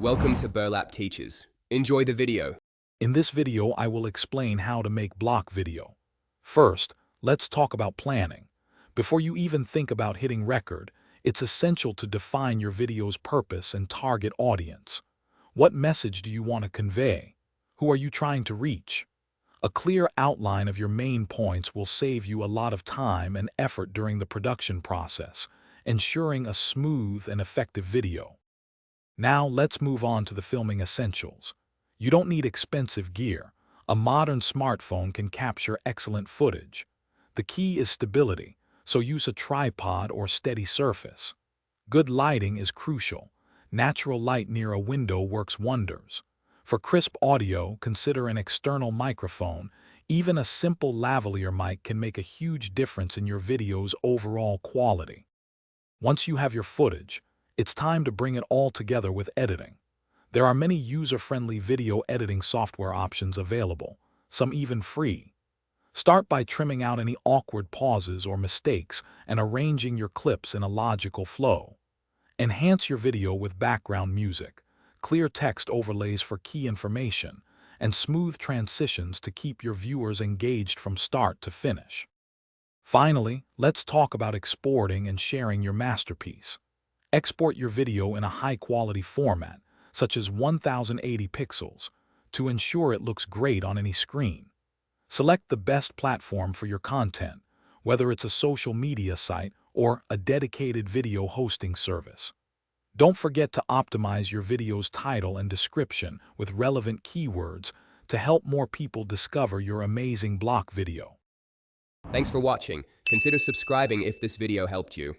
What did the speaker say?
Welcome to Burlap Teachers. Enjoy the video. In this video, I will explain how to make block video. First, let's talk about planning. Before you even think about hitting record, it's essential to define your video's purpose and target audience. What message do you want to convey? Who are you trying to reach? A clear outline of your main points will save you a lot of time and effort during the production process, ensuring a smooth and effective video. Now let's move on to the filming essentials. You don't need expensive gear. A modern smartphone can capture excellent footage. The key is stability, so use a tripod or steady surface. Good lighting is crucial. Natural light near a window works wonders. For crisp audio, consider an external microphone. Even a simple lavalier mic can make a huge difference in your video's overall quality. Once you have your footage, it's time to bring it all together with editing. There are many user-friendly video editing software options available, some even free. Start by trimming out any awkward pauses or mistakes and arranging your clips in a logical flow. Enhance your video with background music, clear text overlays for key information, and smooth transitions to keep your viewers engaged from start to finish. Finally, let's talk about exporting and sharing your masterpiece. Export your video in a high-quality format, such as 1080 pixels, to ensure it looks great on any screen. Select the best platform for your content, whether it's a social media site or a dedicated video hosting service. Don't forget to optimize your video's title and description with relevant keywords to help more people discover your amazing block video. Thanks for watching. Consider subscribing if this video helped you.